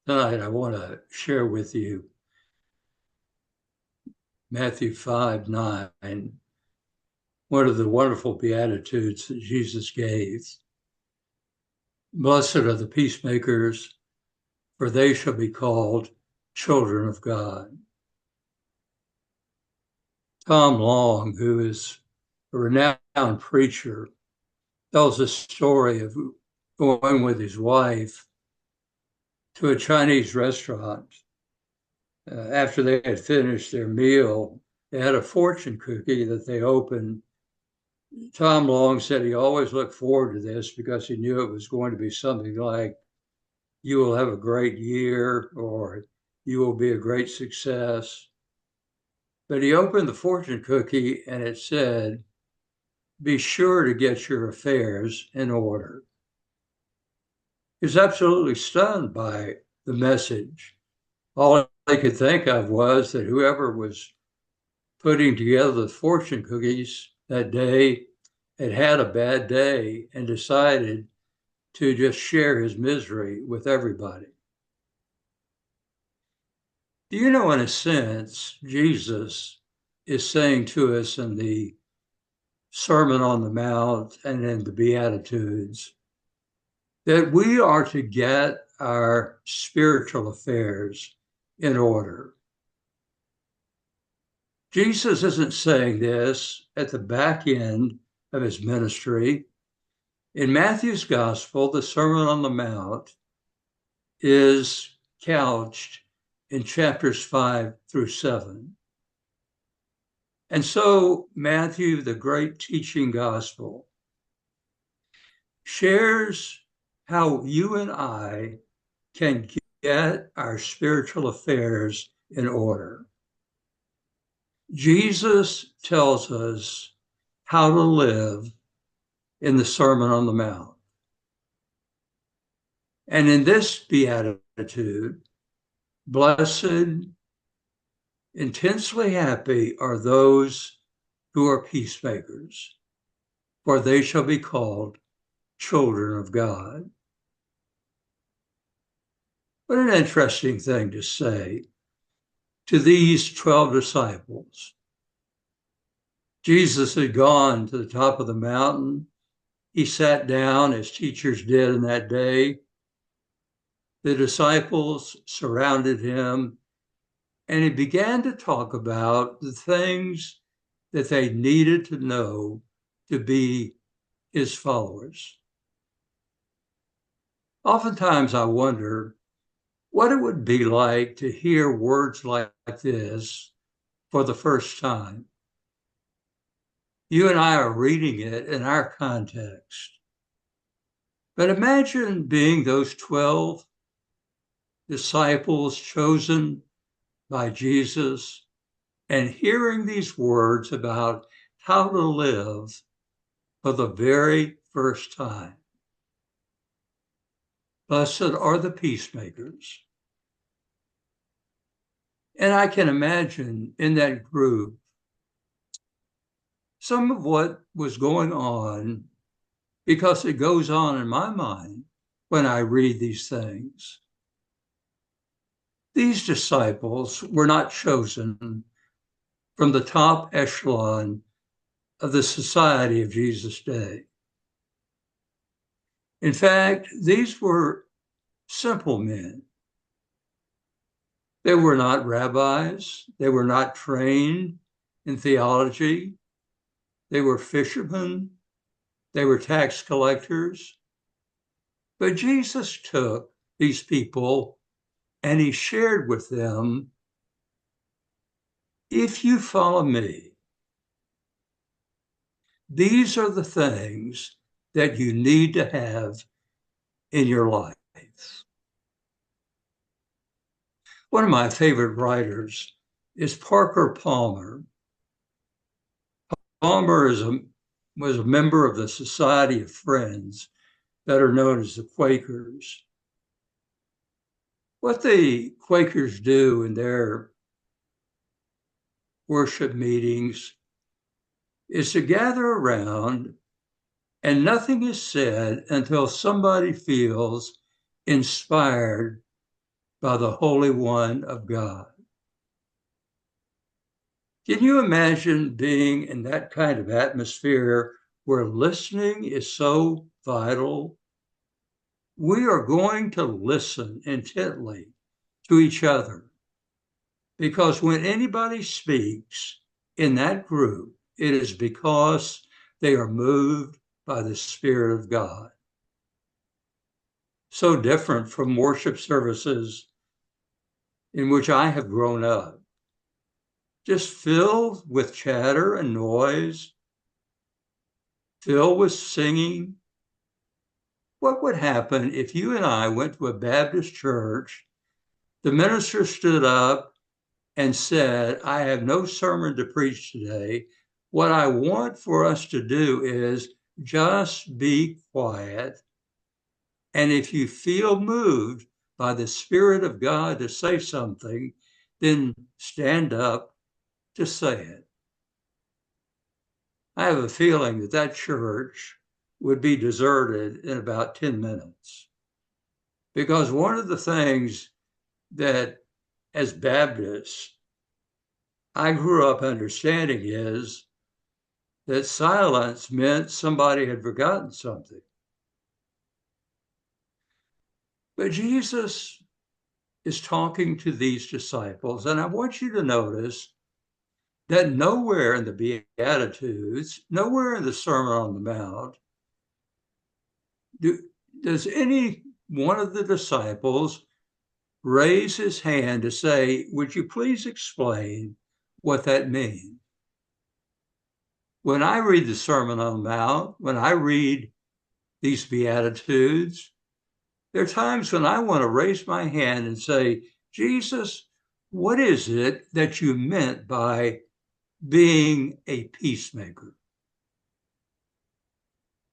Tonight, I want to share with you Matthew 5:9, one of the wonderful Beatitudes that Jesus gave. Blessed are the peacemakers, for they shall be called children of God. Tom Long, who is a renowned preacher, tells a story of going with his wife to a Chinese restaurant. After they had finished their meal, they had a fortune cookie that they opened. Tom Long said he always looked forward to this because he knew it was going to be something like, you will have a great year, or you will be a great success. But he opened the fortune cookie and it said, be sure to get your affairs in order. He was absolutely stunned by the message. All I could think of was that whoever was putting together the fortune cookies that day had a bad day and decided to just share his misery with everybody. Do you know, in a sense, Jesus is saying to us in the Sermon on the Mount and in the Beatitudes that we are to get our spiritual affairs in order. Jesus isn't saying this at the back end of his ministry. In Matthew's Gospel, the Sermon on the Mount is couched in chapters 5-7. And so Matthew, the great teaching gospel, shares how you and I can get our spiritual affairs in order. Jesus tells us how to live in the Sermon on the Mount. And in this beatitude, blessed, intensely happy are those who are peacemakers, for they shall be called children of God. What an interesting thing to say to these 12 disciples. Jesus had gone to the top of the mountain. He sat down as teachers did in that day. The disciples surrounded him, and he began to talk about the things that they needed to know to be his followers. Oftentimes I wonder what it would be like to hear words like this for the first time. You and I are reading it in our context. But imagine being those 12 disciples chosen by Jesus and hearing these words about how to live for the very first time. Blessed are the peacemakers. And I can imagine in that group some of what was going on, because it goes on in my mind when I read these things. These disciples were not chosen from the top echelon of the society of Jesus' day. In fact, these were simple men. They were not rabbis. They were not trained in theology. They were fishermen. They were tax collectors. But Jesus took these people and he shared with them, if you follow me, these are the things that you need to have in your life. One of my favorite writers is Parker Palmer. Palmer was a member of the Society of Friends, better known as the Quakers. What the Quakers do in their worship meetings is to gather around and nothing is said until somebody feels inspired by the Holy One of God. Can you imagine being in that kind of atmosphere where listening is so vital? We are going to listen intently to each other, because when anybody speaks in that group, it is because they are moved by the Spirit of God. So different from worship services in which I have grown up, just filled with chatter and noise, filled with singing. What would happen if you and I went to a Baptist church, the minister stood up and said, I have no sermon to preach today. What I want for us to do is just be quiet. And if you feel moved by the Spirit of God to say something, then stand up to say it. I have a feeling that that church would be deserted in about 10 minutes. Because one of the things that as Baptists, I grew up understanding is that silence meant somebody had forgotten something. But Jesus is talking to these disciples, and I want you to notice that nowhere in the Beatitudes, nowhere in the Sermon on the Mount, does any one of the disciples raise his hand to say, would you please explain what that means? When I read the Sermon on the Mount, when I read these Beatitudes, there are times when I want to raise my hand and say, Jesus, what is it that you meant by being a peacemaker?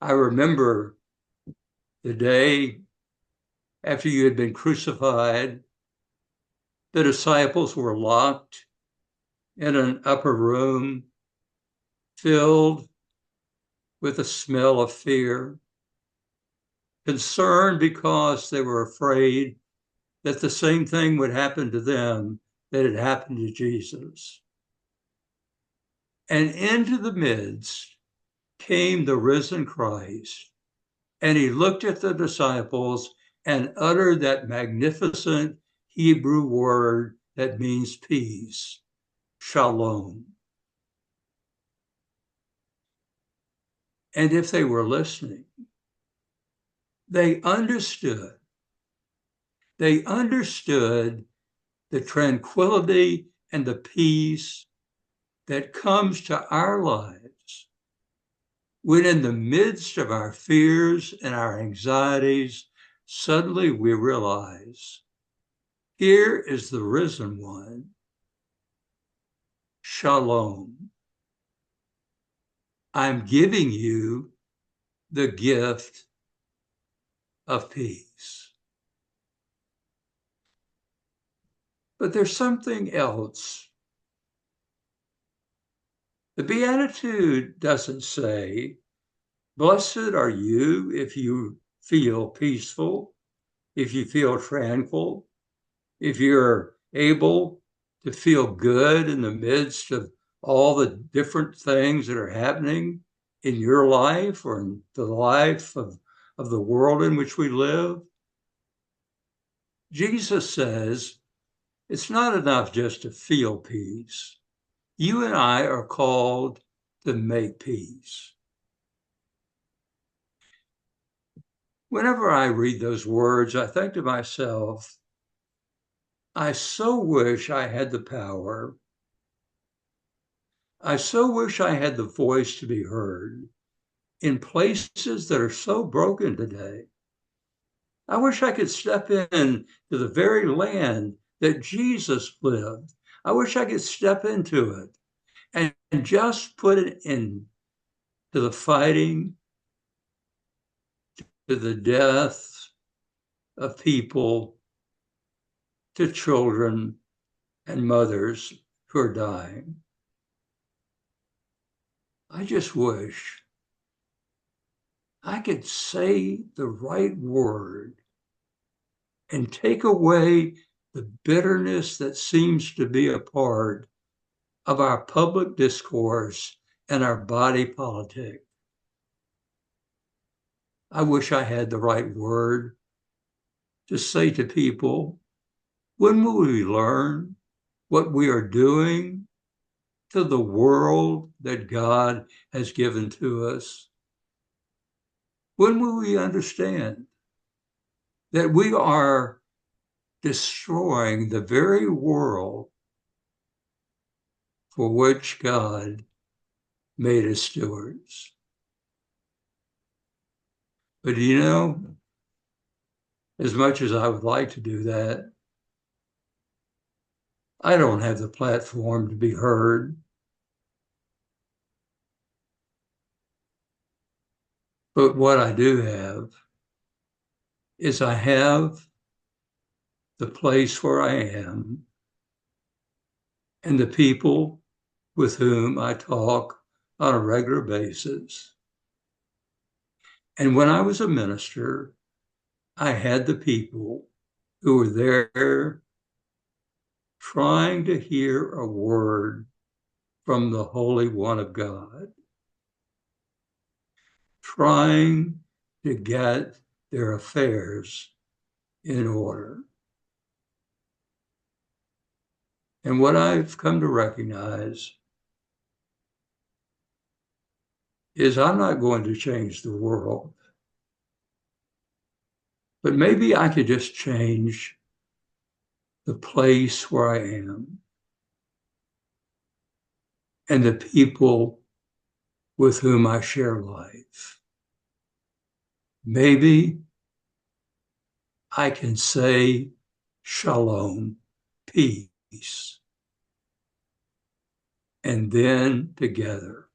I remember the day after you had been crucified, the disciples were locked in an upper room filled with a smell of fear, concerned because they were afraid that the same thing would happen to them that had happened to Jesus. And into the midst came the risen Christ, and he looked at the disciples and uttered that magnificent Hebrew word that means peace, shalom. And if they were listening, they understood. They understood the tranquility and the peace that comes to our lives when in the midst of our fears and our anxieties, suddenly we realize, here is the risen one, shalom. I'm giving you the gift of peace. But there's something else. The Beatitude doesn't say, blessed are you if you feel peaceful, if you feel tranquil, if you're able to feel good in the midst of all the different things that are happening in your life or in the life of the world in which we live. Jesus says it's not enough just to feel peace. You and I are called to make peace. Whenever I read those words, I think to myself, I so wish I had the power. I so wish I had the voice to be heard in places that are so broken today. I wish I could step in to the very land that Jesus lived. I wish I could step into it and just put it in to the fighting, to the death of people, to children and mothers who are dying. I just wish I could say the right word and take away the bitterness that seems to be a part of our public discourse and our body politic. I wish I had the right word to say to people, when will we learn what we are doing to the world that God has given to us? When will we understand that we are destroying the very world for which God made us stewards? But as much as I would like to do that, I don't have the platform to be heard. But what I do have is I have the place where I am and the people with whom I talk on a regular basis. And when I was a minister, I had the people who were there trying to hear a word from the Holy One of God, trying to get their affairs in order. And what I've come to recognize is I'm not going to change the world, but maybe I could just change the place where I am and the people with whom I share life. Maybe I can say shalom, peace, and then together,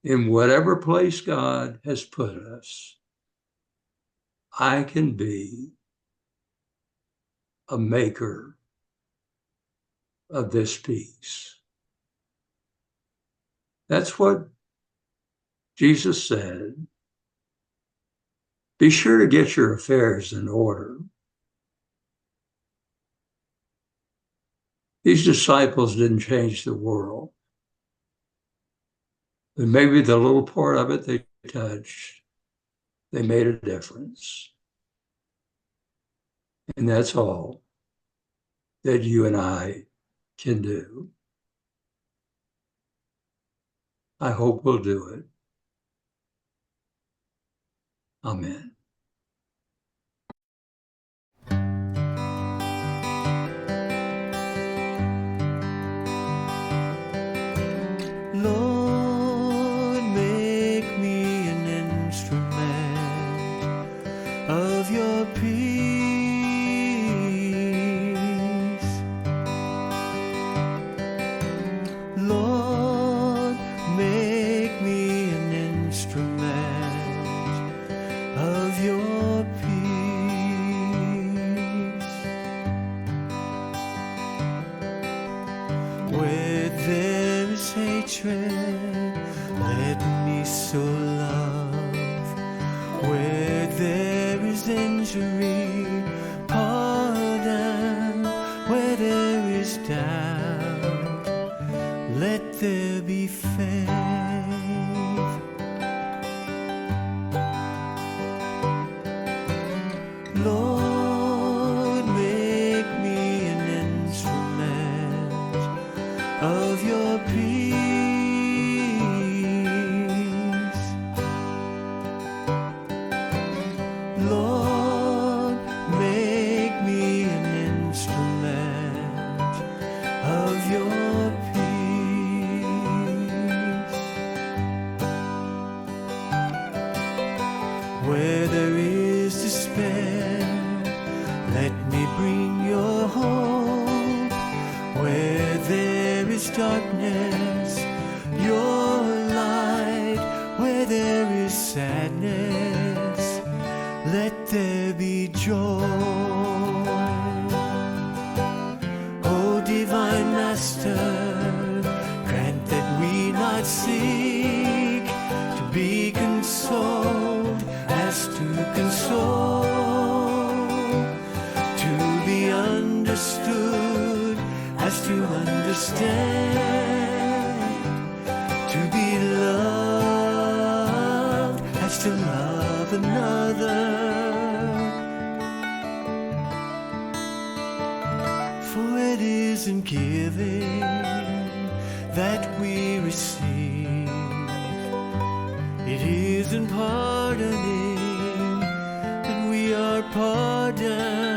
in whatever place God has put us, I can be a maker of this peace. That's what Jesus said. Be sure to get your affairs in order. These disciples didn't change the world, but maybe the little part of it they touched, they made a difference. And that's all that you and I can do. I hope we'll do it. Amen. Lord, make me an instrument of your peace. Lord, make me an instrument of your peace. Where there is hatred, let me sow love. Where there is injury, pardon. Where there is doubt, let there be faith. Lord, make me an instrument of your peace. Lord, make me an instrument of your peace. Where there is despair, let me bring your hope. Where there is darkness, your light. Where there is sadness, let there be joy. O divine Master, grant that we not seek to be consoled as to console, to understand. To be loved as to love another. For it is in giving that we receive. It is in pardoning that we are pardoned.